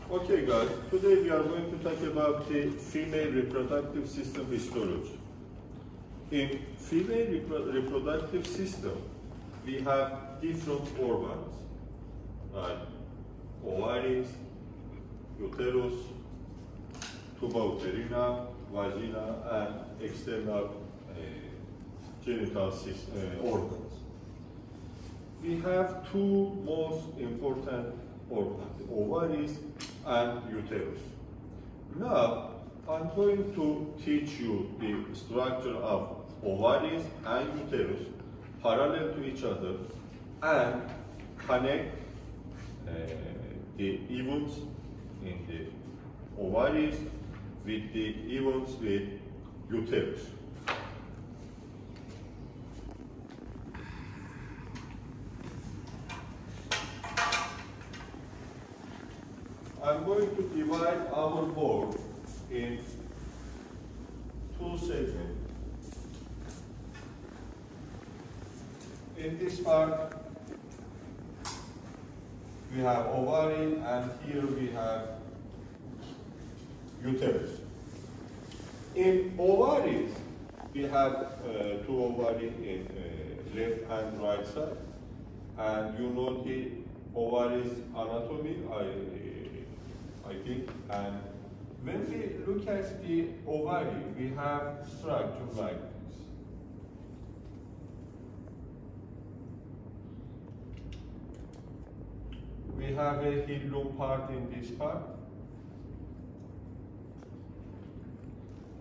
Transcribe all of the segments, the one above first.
Okay guys, today we are going to talk about the female reproductive system histology. In female reproductive system, we have different organs like ovaries, uterus, tuba uterina, vagina, and external genital organs. We have two most important organs, the ovaries and uterus. Now, I'm going to teach you the structure of ovaries and uterus parallel to each other and connect the events in the ovaries with the events with uterus. I'm going to divide our board in two segments. In this part, we have ovary, and here we have uterus. In ovaries, we have two ovaries in left and right side, and you know the ovaries anatomy, I think, and when we look at the ovary, we have structure like this. We have a hilum part in this part,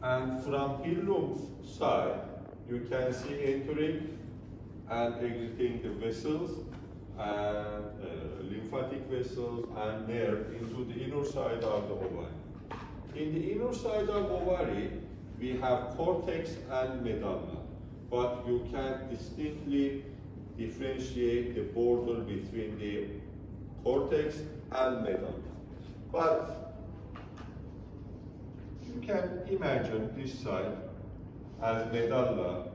and from hilum side, you can see entering and exiting the vessels and lymphatic vessels and nerve into the inner side of the ovary. In the inner side of ovary, we have cortex and medulla, but you can distinctly differentiate the border between the cortex and medulla. But you can imagine this side as medulla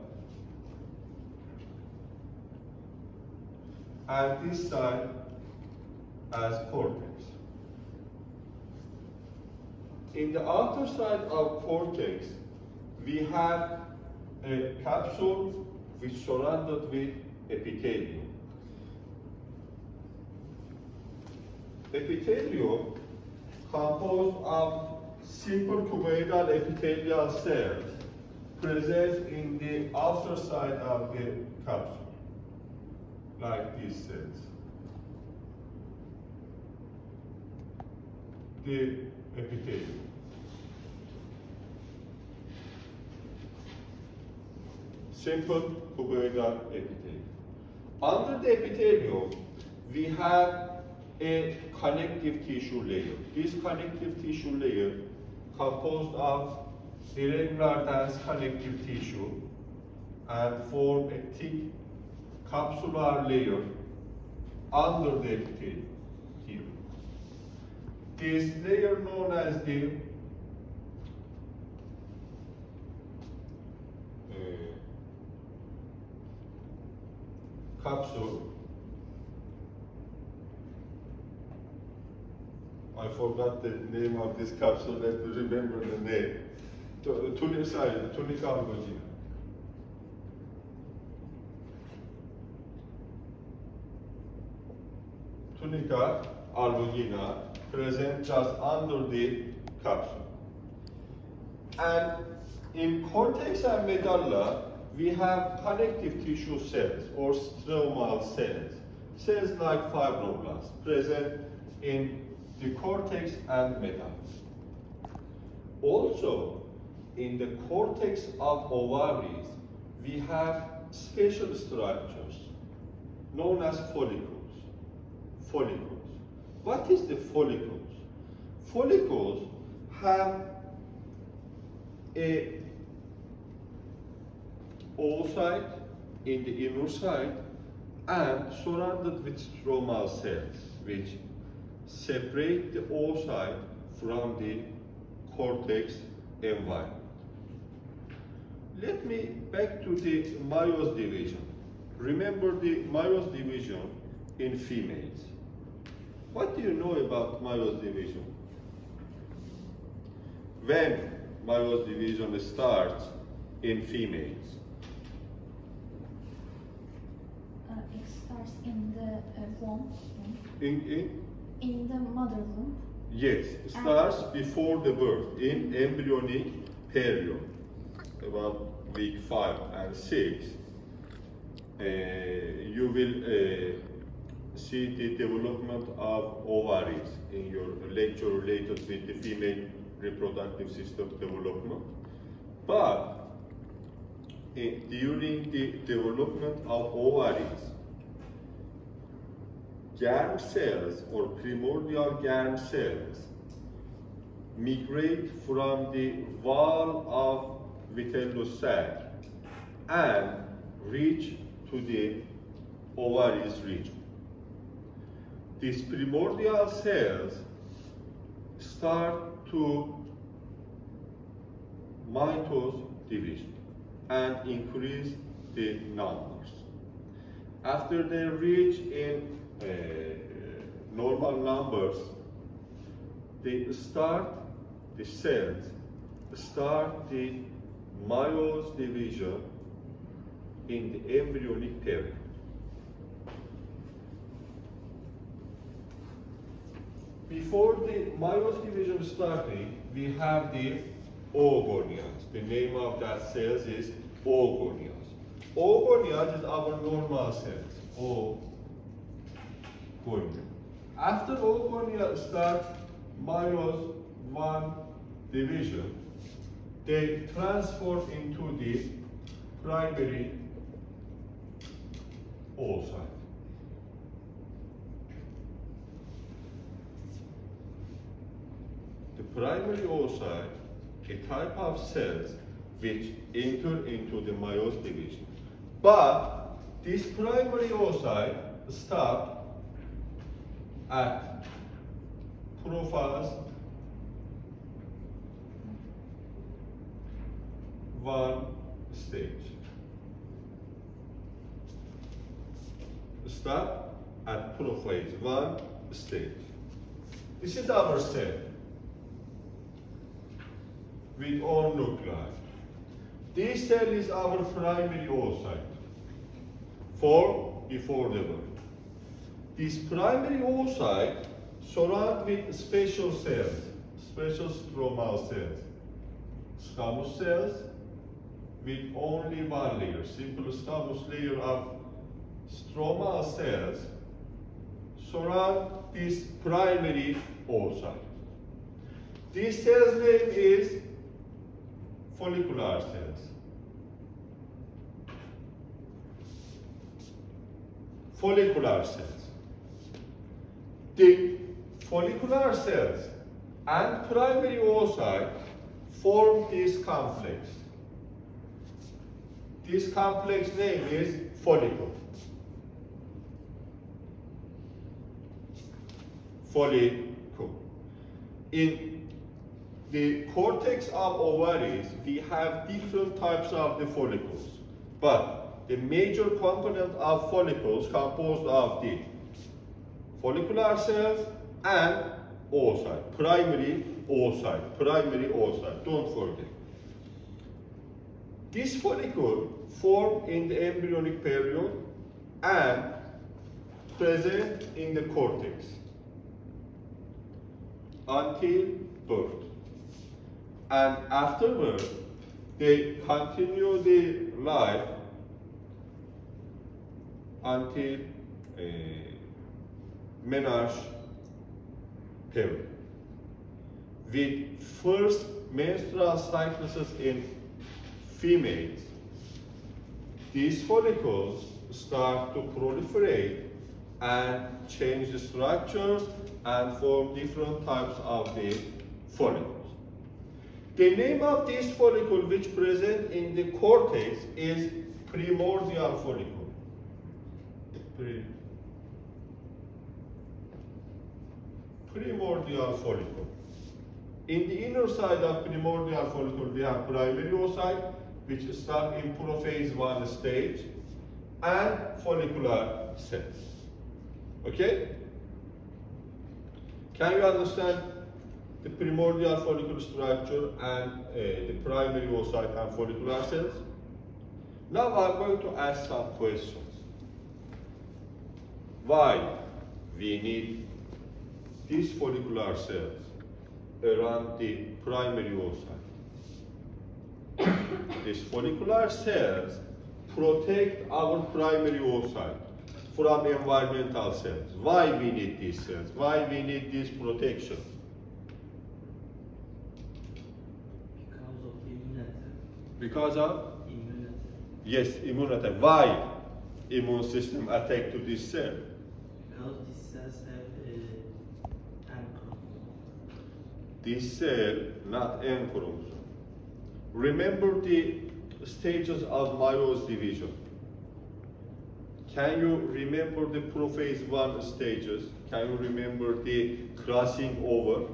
and this side as cortex. In the outer side of cortex, we have a capsule which is surrounded with epithelium. Epithelium composed of simple cuboidal epithelial cells present in the outer side of the capsule, like these cells. The epithelium. Simple cuboidal epithelium. Under the epithelium, we have a connective tissue layer. This connective tissue layer composed of irregular dense connective tissue and form a thick capsular layer under the epithelium here. This layer known as the capsule. I forgot the name of this capsule, let me remember the name. Tunica albuginea. Tunica albuginea present just under the capsule. And in cortex and medulla, we have connective tissue cells or stromal cells, cells like fibroblasts present in the cortex and medulla. Also, in the cortex of ovaries, we have special structures known as follicles. Follicles. What is the follicles? Follicles have a oocyte in the inner side and surrounded with stromal cells, which separate the oocyte from the cortex environment. Let me back to the meiosis division. Remember the meiosis division in females. What do you know about meiosis division? When meiosis division starts in females? It starts in the womb. In the mother womb. Yes, it starts before the birth, in embryonic period, about week 5 and 6. You will see the development of ovaries in your lecture related with the female reproductive system development. But during the development of ovaries, germ cells or primordial germ cells migrate from the wall of vitello sac and reach to the ovaries region. These primordial cells start to mitose division and increase the numbers. After they reach in normal numbers, the cells start the meiosis division in the embryonic period. Before the meiosis division starting, we have the oogonias. The name of that cells is oogonias. Oogonias is our normal cells. Oogonia. After oogonia start meiosis 1 division, they transform into the primary oocyte. The primary oocyte, a type of cells which enter into the meiosis division. But this primary oocyte stop at prophase 1 stage. Stop at prophase 1 stage. This is our cell with all nuclei. This cell is our primary oocyte for before the birth. This primary oocyte surrounded with special cells, special stromal cells, squamous cells with only one layer, simple squamous layer of stromal cells surround this primary oocyte. This cell's name is follicular cells. Follicular cells. The follicular cells and primary oocyte form this complex. This complex name is follicle. Follicle. In the cortex of ovaries, we have different types of the follicles, but the major component of follicles composed of the follicular cells and oocyte, primary oocyte, don't forget. This follicle formed in the embryonic period and present in the cortex until birth. And after birth, they continue the life until menarche period. With first menstrual cycles in females, these follicles start to proliferate and change the structures and form different types of the follicles. The name of this follicle which present in the cortex is primordial follicle. Primordial follicle. In the inner side of primordial follicle, we have primary oocyte, which start in prophase 1 stage, and follicular cells. Okay? Can you understand the primordial follicle structure and the primary oocyte and follicular cells? Now I'm going to ask some questions. Why we need these follicular cells around the primary oocyte? These follicular cells protect our primary oocyte from environmental cells. Why we need these cells? Why we need this protection? Because of immunity. Because of? Immunity. Yes, immunity. Why immune system attack to this cell? Because these cells have N chromosome. This cell, not N chromosome. Remember the stages of meiosis division. Can you remember the prophase 1 stages? Can you remember the crossing over?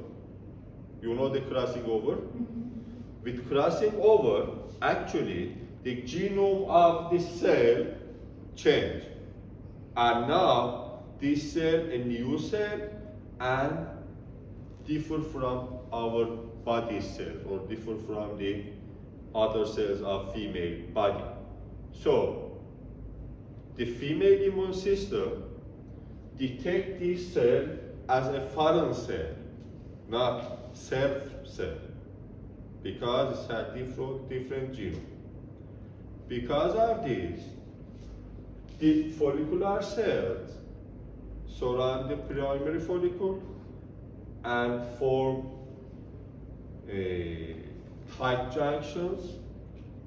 You know the crossing over? Mm-hmm. With crossing over, actually, the genome of this cell changed. And now, this cell, a new cell, and differ from our body cells, or differ from the other cells of female body. So, the female immune system detects this cell as a foreign cell, not self cell, because it has different genome. Because of this, the follicular cells surround the primary follicle and form tight junctions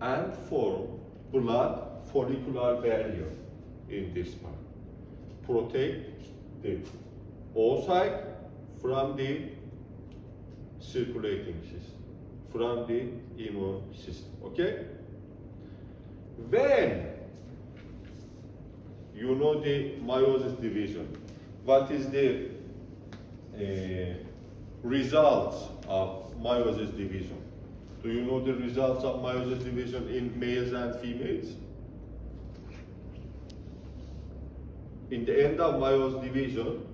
and form blood follicular barrier in this part. Protect the oocyte from the circulating system, from the immune system, okay? When you know the meiosis division, what is the results of meiosis division? Do you know the results of meiosis division in males and females? In the end of meiosis division,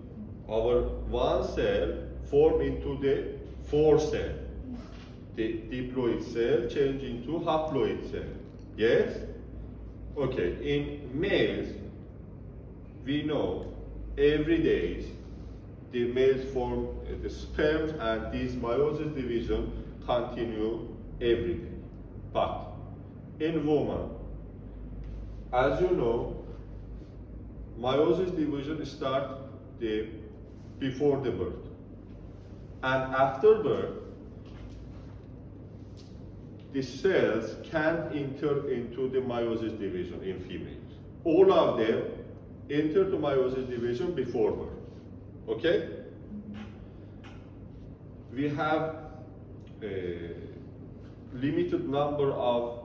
our one cell form into the 4 cell. The diploid cell change into haploid cell. Yes? Okay, in males, we know every day the males form the sperm and this meiosis division continue every day. But in woman, as you know, meiosis division starts before the birth. And after birth, the cells can't enter into the meiosis division in females. All of them enter to meiosis division before birth. Okay? We have a limited number of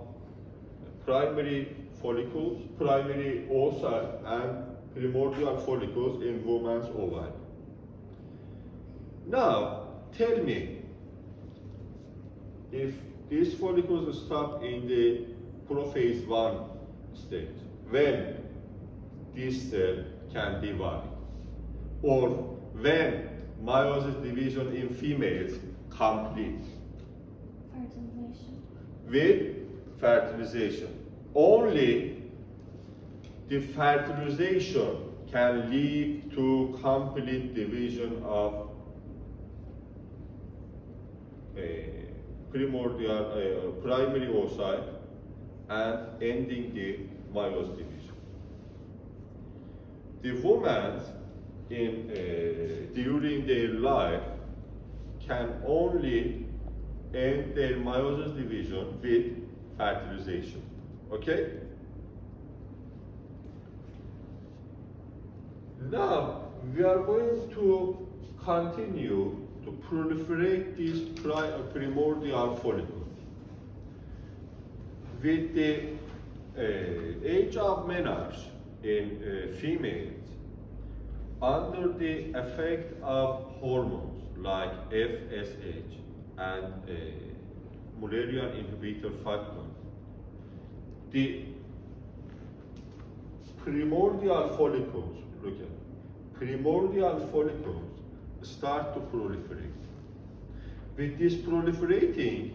primary follicles, primary oocyte, and primordial follicles in woman's ovary. Now, tell me, if these follicles stop in the prophase 1 stage, when this cell can divide, or when meiosis division in females complete? Fertilization. With fertilization. Only the fertilization can lead to complete division of primary oocyte and ending the meiosis division. The women during their life can only end their meiosis division with fertilization. Okay? Now, we are going to continue to proliferate these primordial follicles. With the age of menarche in females, under the effect of hormones like FSH and Mullerian inhibitor factor, the primordial follicles, look at primordial follicles start to proliferate. With this proliferating,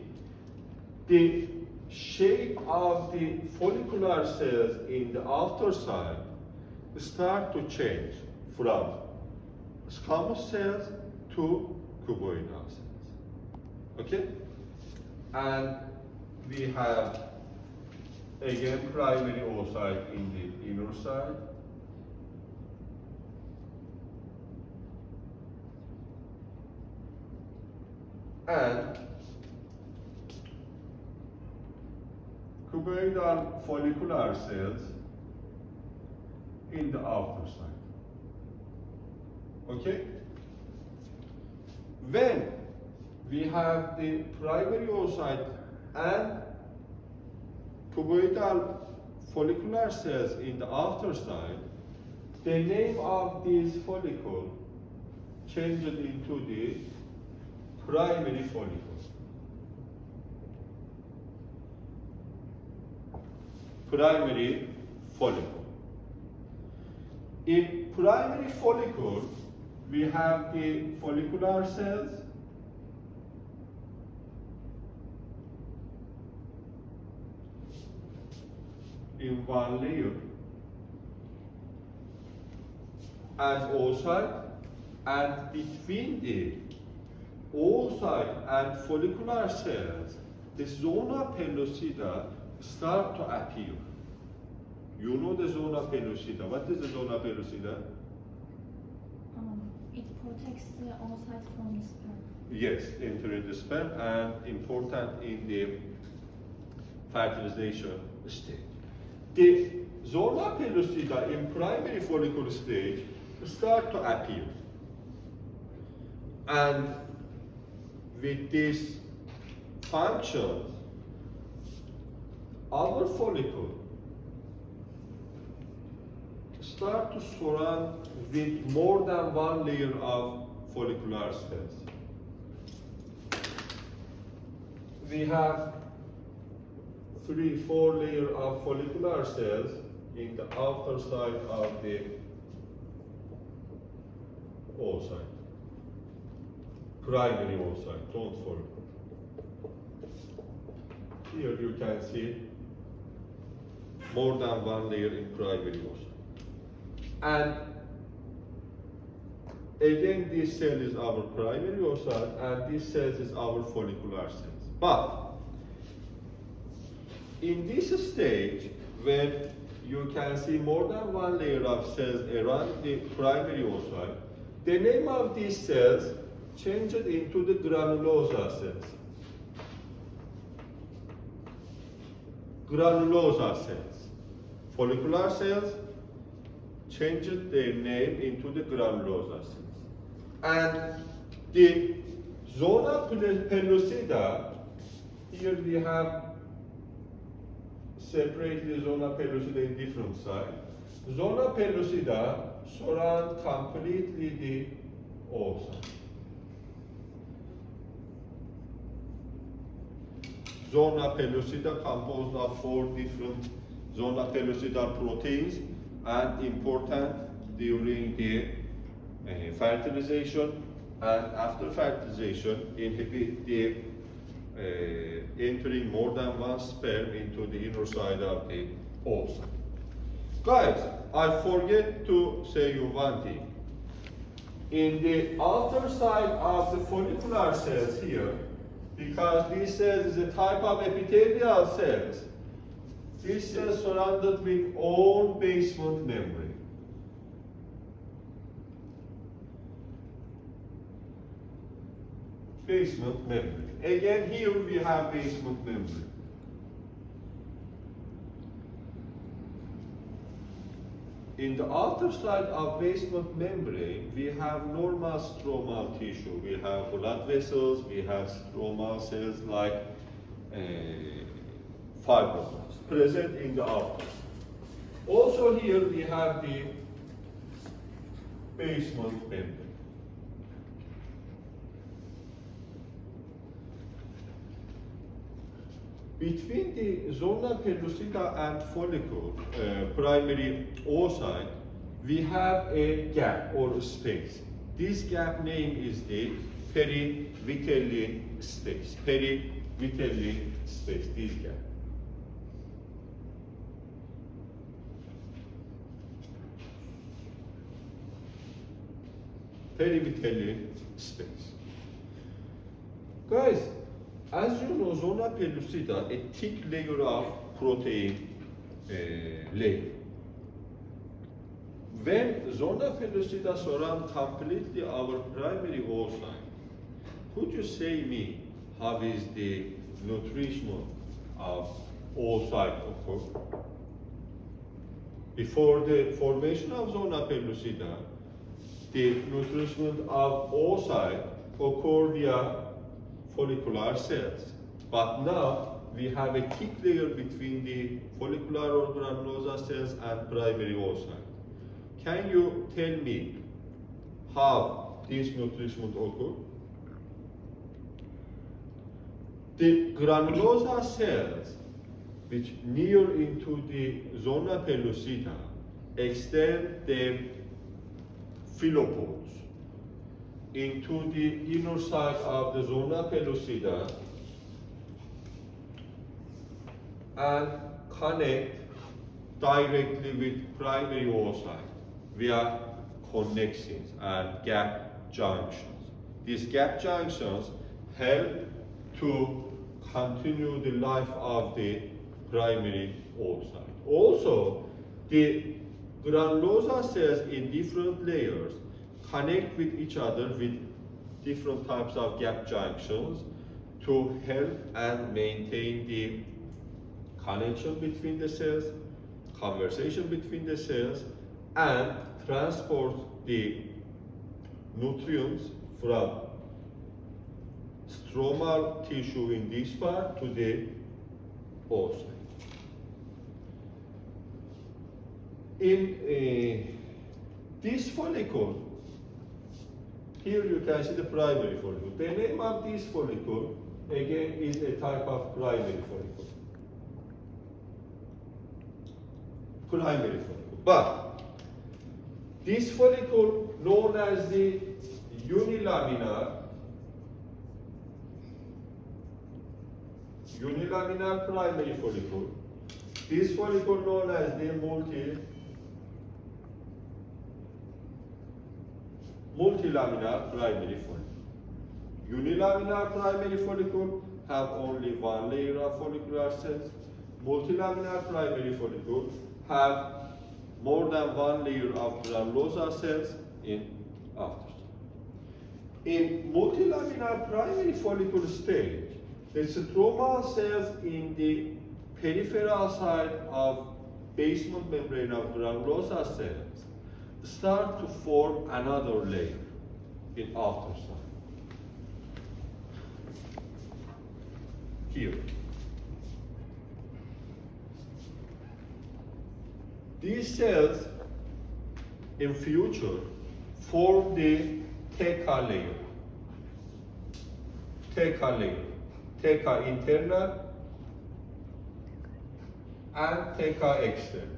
the shape of the follicular cells in the outer side start to change from squamous cells to cuboidal cells. Okay? And we have again primary oocyte in the inner side. And cuboidal follicular cells in the outer side. Okay? When we have the primary oocyte and cuboidal follicular cells in the outer side, the name of these follicles changed into the primary follicle. Primary follicle. In primary follicle, we have the follicular cells, in one layer, and oocyte, and between the oocyte and follicular cells, the zona pellucida start to appear. You know the zona pellucida. What is the zona pellucida? It protects the oocyte from the sperm. Yes, entering the sperm and important in the fertilization stage. The zona pellucida in primary follicle stage start to appear. And with these functions, our follicle start to surround with more than one layer of follicular cells. We have 3-4 layers of follicular cells in the outer side of the oocyte. Primary oocyte, don't forget. Here you can see more than one layer in primary oocyte. And again, this cell is our primary oocyte, and this cell is our follicular cells. But in this stage, when you can see more than one layer of cells around the primary oocyte, the name of these cells changed into the granulosa cells. Granulosa cells. Follicular cells changed their name into the granulosa cells. And the zona pellucida, here we have separated the zona pellucida in different sides. Zona pellucida surround completely the oocyte. Zona pellucida composed of 4 different zona pellucida proteins and important during the fertilization, and after fertilization inhibit the entering more than one sperm into the inner side of the oocyte. Guys, I forget to say you one thing. In the outer side of the follicular cells here, because these cells is a type of epithelial cells, these cells surrounded with own basement membrane. Basement membrane. Again, here we have basement membrane. In the outer side of basement membrane, we have normal stromal tissue. We have blood vessels, we have stromal cells like fibroblasts present in the outer. Also here we have the basement membrane. Between the zona pellucida and follicle, primary oocyte, we have a gap or a space. This gap name is the perivitelline space. Perivitelline space, this gap. Perivitelline space. Guys, as you know, zona pellucida, a thick layer of protein layer. When zona pellucida surround completely our primary oocyte, could you say me how is the nutrition of oocyte occur? Before the formation of zona pellucida, the nutrition of oocyte occur via follicular cells. But now we have a thick layer between the follicular or granulosa cells and primary oocyte. Can you tell me how this nutrition occur? The granulosa cells which near into the zona pellucida extend their philopods into the inner side of the zona pellucida and connect directly with primary oocyte via connections and gap junctions. These gap junctions help to continue the life of the primary oocyte. Also, the granulosa cells in different layers connect with each other with different types of gap junctions to help and maintain the connection between the cells, conversation between the cells, and transport the nutrients from stromal tissue in this part to the oocyte. In this follicle, here you can see the primary follicle. The name of this follicle, again, is a type of primary follicle. Primary follicle. But this follicle, known as the unilaminar primary follicle, this follicle known as the multilaminar primary follicle. Unilaminar primary follicle have only one layer of follicular cells. Multilaminar primary follicle have more than one layer of granulosa cells in after. In multilaminar primary follicle stage, the stromal cells in the peripheral side of basement membrane of granulosa cells start to form another layer in after side. Here. These cells in future form the theca layer. Theca layer. Theca internal and theca external.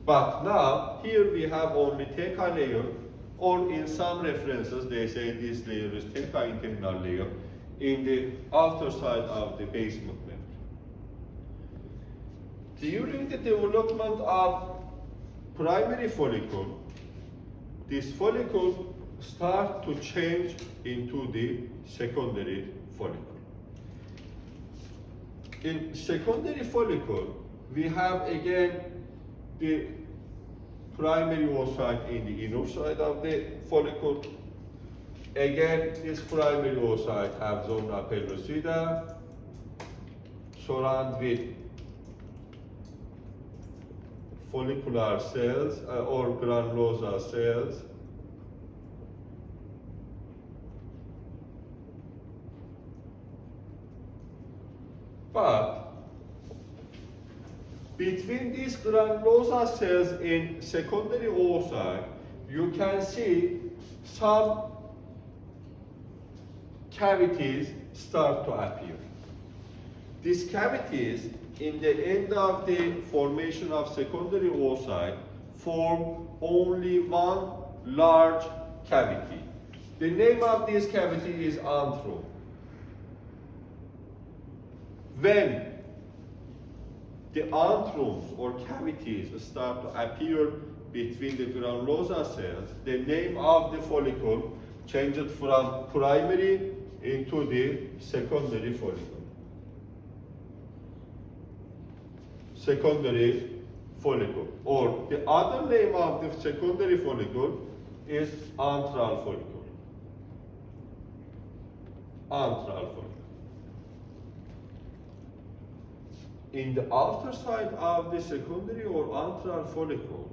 But now, here we have only theca layer, or in some references they say this layer is theca internal layer in the outer side of the basement membrane. During the development of primary follicle, this follicle starts to change into the secondary follicle. In secondary follicle, we have again the primary oocyte in the inner side of the follicle. Again, this primary oocyte have zona pellucida, surrounded with follicular cells or granulosa cells. But between these granulosa cells in secondary oocyte, you can see some cavities start to appear. These cavities, in the end of the formation of secondary oocyte, form only one large cavity. The name of this cavity is antrum. When the antrums or cavities start to appear between the granulosa cells, the name of the follicle changes from primary into the secondary follicle. Secondary follicle, or the other name of the secondary follicle is antral follicle. Antral follicle. In the outer side of the secondary or antral follicle,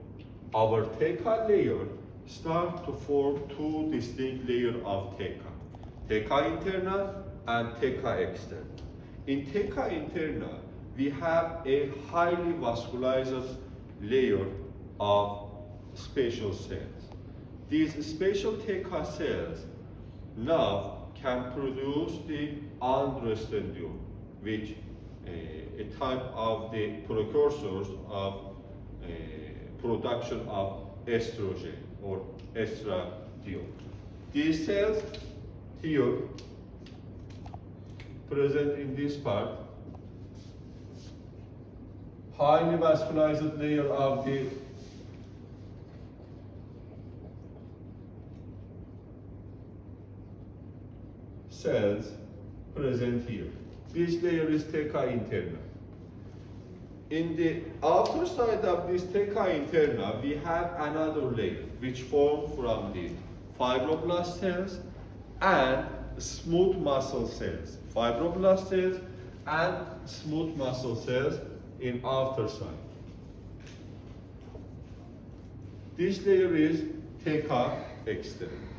our theca layer starts to form two distinct layers of theca. Theca interna and theca externa. In theca interna, we have a highly vascularized layer of spatial cells. These spatial theca cells now can produce the androstenedione, which a type of the precursors of production of estrogen or estradiol. These cells here present in this part, highly vascularized layer of the cells present here. This layer is theca interna. In the outer side of this theca interna, we have another layer which forms from the fibroblast cells and smooth muscle cells. Fibroblast cells and smooth muscle cells in outer side. This layer is theca externa.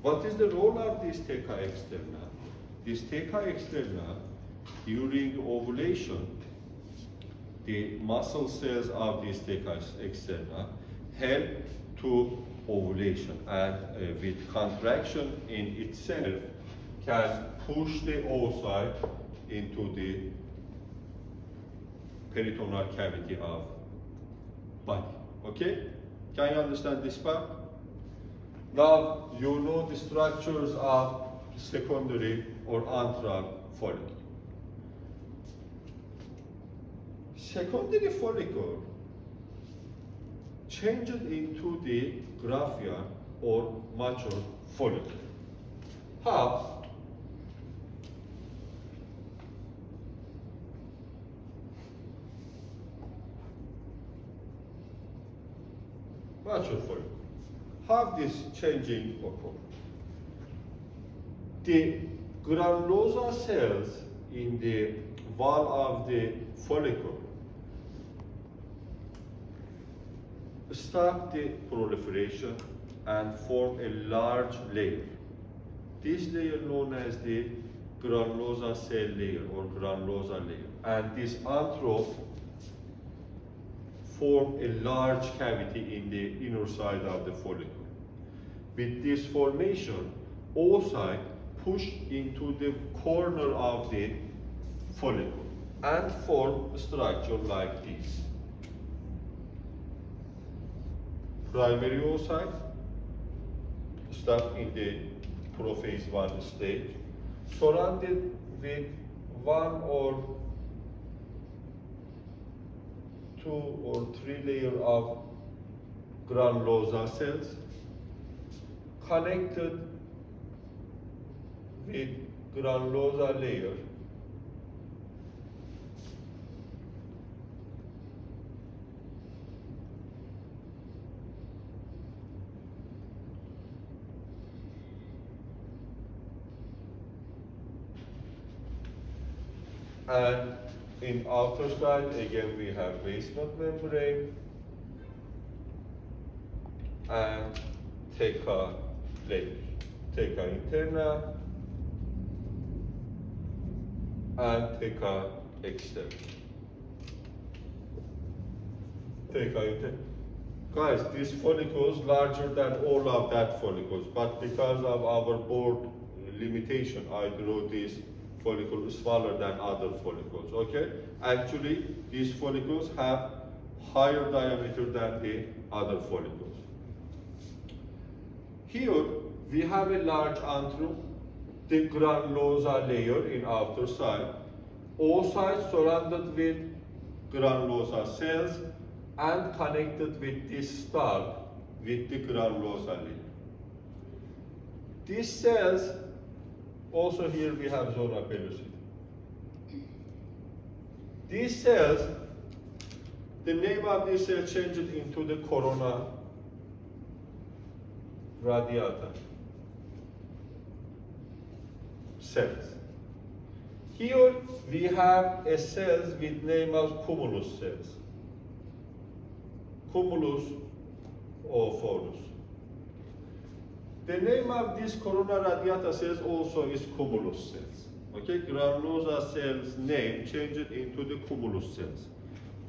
What is the role of this theca externa? This theca externa, during ovulation, the muscle cells of this theca externa help to ovulation, and with contraction in itself can push the oocyte into the peritoneal cavity of body. Okay? Can you understand this part? Now you know the structures of secondary or antral follicle. Secondary follicle changes into the graphia or mature follicle. How? Mature follicle. How this changing occurs? The granulosa cells in the wall of the follicle stop the proliferation and form a large layer. This layer known as the granulosa cell layer or granulosa layer. And this antro form a large cavity in the inner side of the follicle. With this formation, oocyte push into the corner of the follicle and form a structure like this. Primary oocyte stop in the prophase 1 stage, surrounded with one or two or three layers of granulosa cells connected with granulosa layer and in outer side again we have basement membrane and theca layer, theca interna and theca externa. Theca interna. Guys, these follicles larger than all of that follicles, but because of our board limitation, I draw this follicle smaller than other follicles, okay? Actually, these follicles have higher diameter than the other follicles. Here we have a large antrum, the granulosa layer in outer side, oocytes surrounded with granulosa cells and connected with this stalk with the granulosa layer. These cells, also here we have zona pellucida. These cells, the name of these cells changed into the corona radiata cells. Here we have a cells with name of cumulus cells. Cumulus oophorus. The name of this corona radiata cells also is cumulus cells. Okay, granulosa cells name changed into the cumulus cells.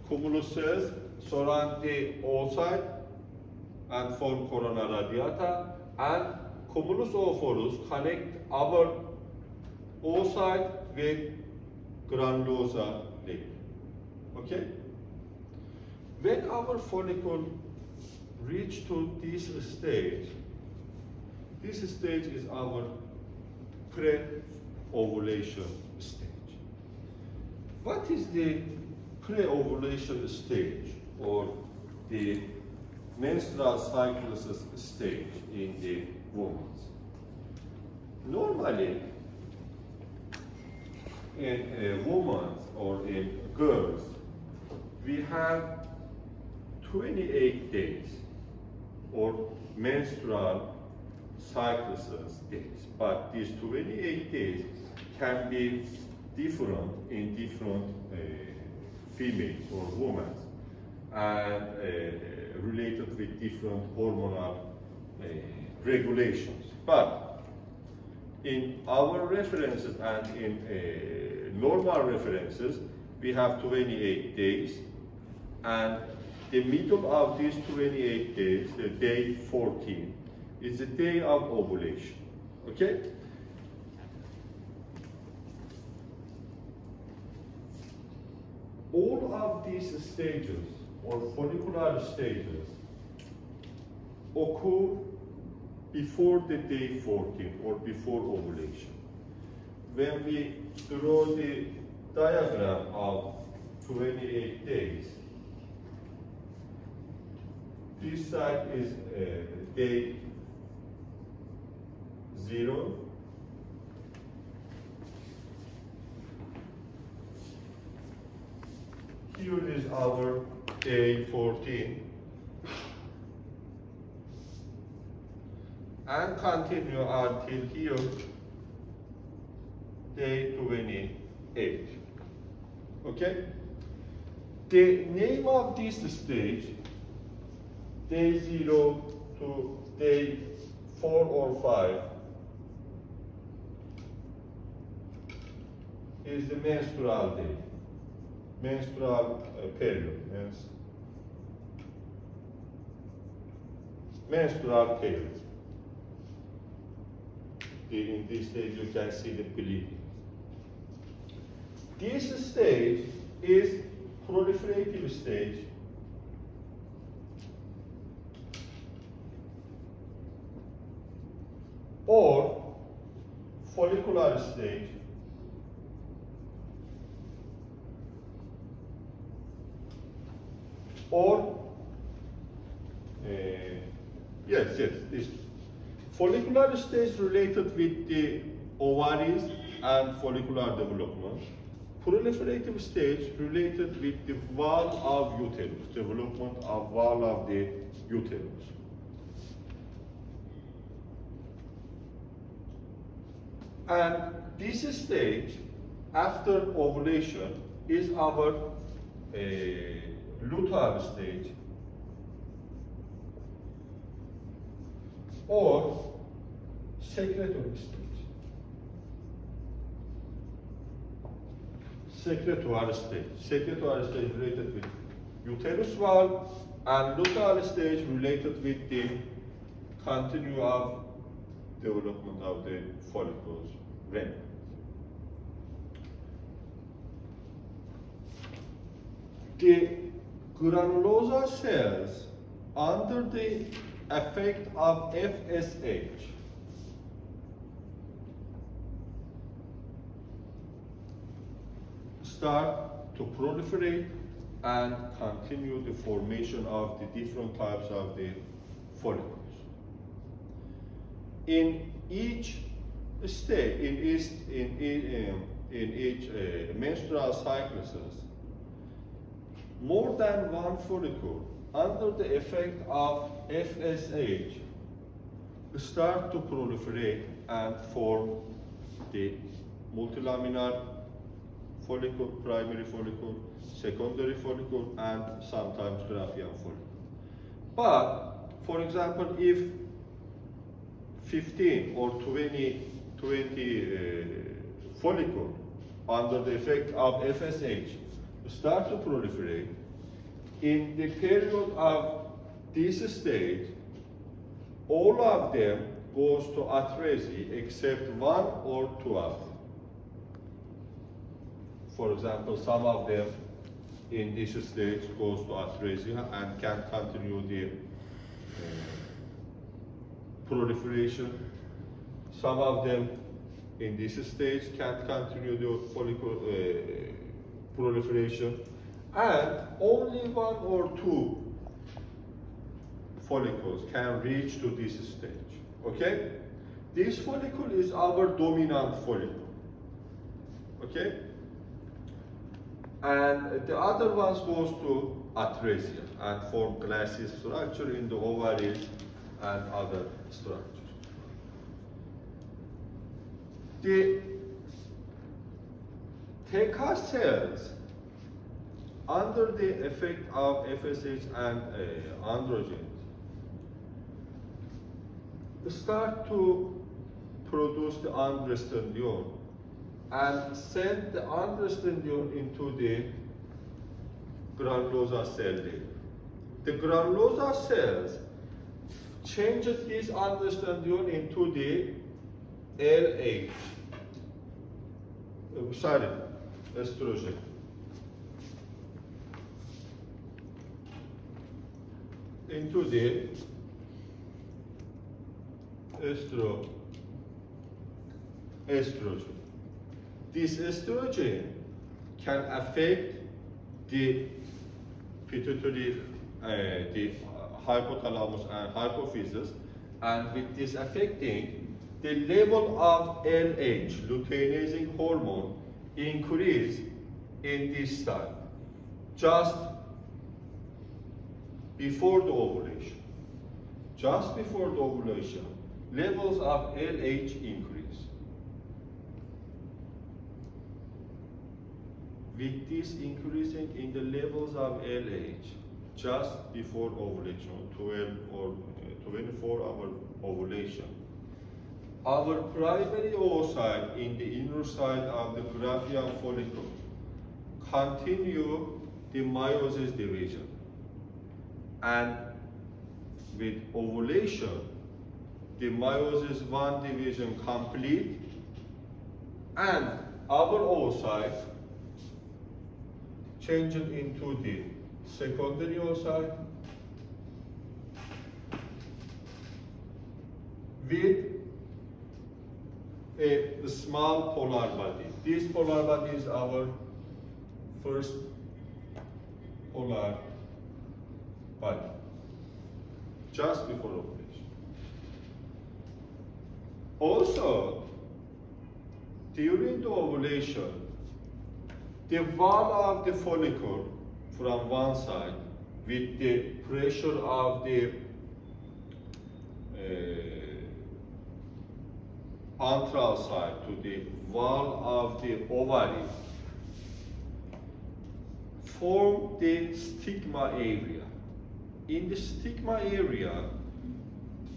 Cumulus cells surround the oocyte and form corona radiata, and cumulus oophorus connect our oocyte with granulosa layer. Okay? When our follicle reach to this stage is our pre-ovulation stage. What is the pre-ovulation stage, or the menstrual cycles stage in the woman? Normally, in a woman or in girls, we have 28 days or menstrual cycles days, but these 28 days can be different in different females or women, and related with different hormonal regulations. But in our references and in normal references, we have 28 days, and the middle of these 28 days, the day 14, is the day of ovulation. Okay? All of these stages, or follicular stages, occur before the day 14 or before ovulation. When we draw the diagram of 28 days, this side is day 0. Here is our day 14. And continue until here, day 28. Okay? The name of this stage, day 0 to day 4 or 5, is the menstrual day, menstrual period, menstrual period. In this stage you can see the bleeding. This stage is proliferative stage, or follicular stage, or this follicular stage related with the ovaries and follicular development. Proliferative stage related with the wall of uterus, development of wall of the uterus. And this stage, after ovulation, is our luteal stage, or secretory stage. Secretory stage. Secretory stage related with uterus wall, and luteal stage related with the continuum development of the follicles ring. The granulosa cells under the effect of FSH start to proliferate and continue the formation of the different types of the follicles. In each stage, in each menstrual cycles, more than one follicle under the effect of FSH start to proliferate and form the multilaminar follicle, primary follicle, secondary follicle, and sometimes Graafian follicle. But, for example, if 15 or 20 follicle under the effect of FSH start to proliferate, in the period of this stage, all of them goes to atresia except one or two of them. For example, some of them in this stage goes to atresia and can continue the proliferation. Some of them in this stage can't continue the follicle proliferation, and only one or two follicles can reach to this stage. Okay? This follicle is our dominant follicle. Okay? And the other ones goes to atresia and form glassy structure in the ovaries and other structures. The TK cells under the effect of FSH and androgens start to produce the androstenedione and send the androstenedione into the granulosa cell layer. The granulosa cells change this androstenedione into the LH, estrogen. Into the estrogen. This estrogen can affect the pituitary, the hypothalamus and hypophysis, and with this affecting, the level of LH, luteinizing hormone, increase in this time, just before the ovulation. Just before the ovulation, levels of LH increase. With this increasing in the levels of LH just before ovulation, 12 or 24-hour ovulation, our primary oocyte in the inner side of the Graafian follicle continue the meiosis division, and with ovulation, the meiosis 1 division complete, and our oocyte changed into the secondary oocyte with a small polar body. This polar body is our first polar body, just before ovulation. Also, during the ovulation, the wall of the follicle from one side with the pressure of the antral side to the wall of the ovary form the stigma area. In the stigma area,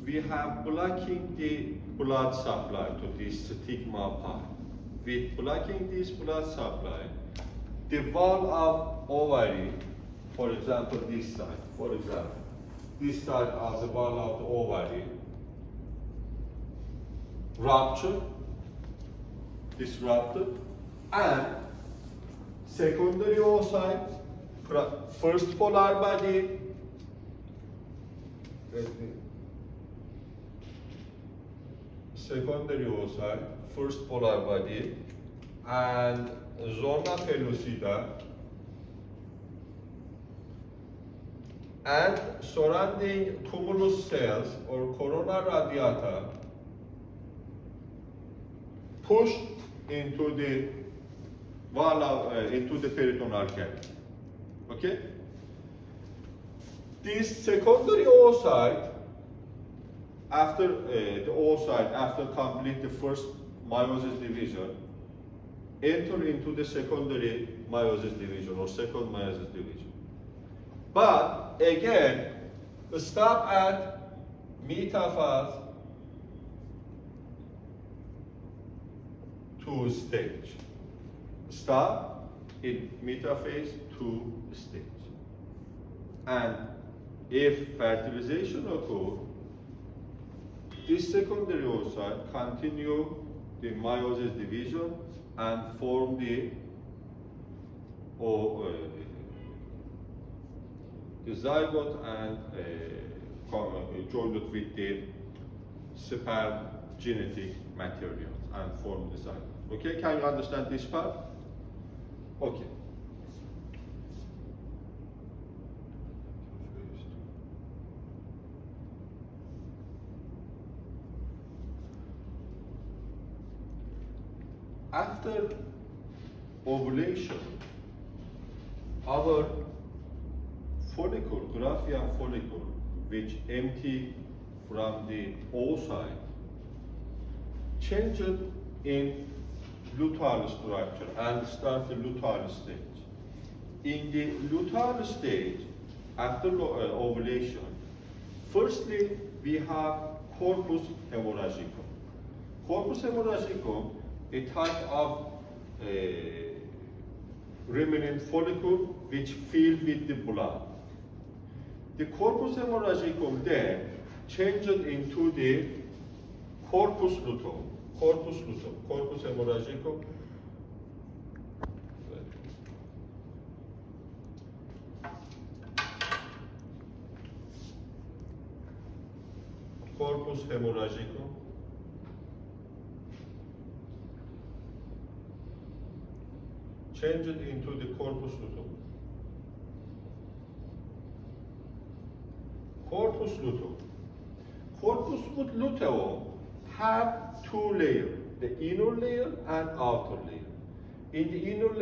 we have blocking the blood supply to this stigma part. With blocking this blood supply, the wall of ovary, for example, this side, this side of the wall of the ovary, disrupted, and secondary oocyte, first polar body, secondary oocyte, first polar body, and zona pellucida, and surrounding tumulus cells or corona radiata pushed into the into the peritoneal cavity. Okay? This secondary oocyte, after the oocyte, after complete the first meiosis division, enter into the secondary meiosis division or second meiosis division. But again, stop at metaphase 2 stage. Stop in metaphase 2 stage. And if fertilization occurs, this secondary oocyte continue the meiosis division and form the zygote and joined with the sperm genetic materials and form the zygote. Okay, can you understand this part? Okay. After ovulation, our follicle, Graafian follicle, which empty from the oocyte, changed in luteal structure and start the luteal stage. In the luteal stage, after ovulation, firstly we have corpus hemorrhagicum. Corpus hemorrhagicum, a type of remnant follicle which filled with the blood. The corpus hemorrhagicum then changed into the corpus luteum. Corpus luteum, corpus hemorrhagicum. Corpus hemorrhagicum. Changed into the corpus luteum. Corpus luteum. Corpus luteum have two layers, the inner layer and outer layer. In the inner layer,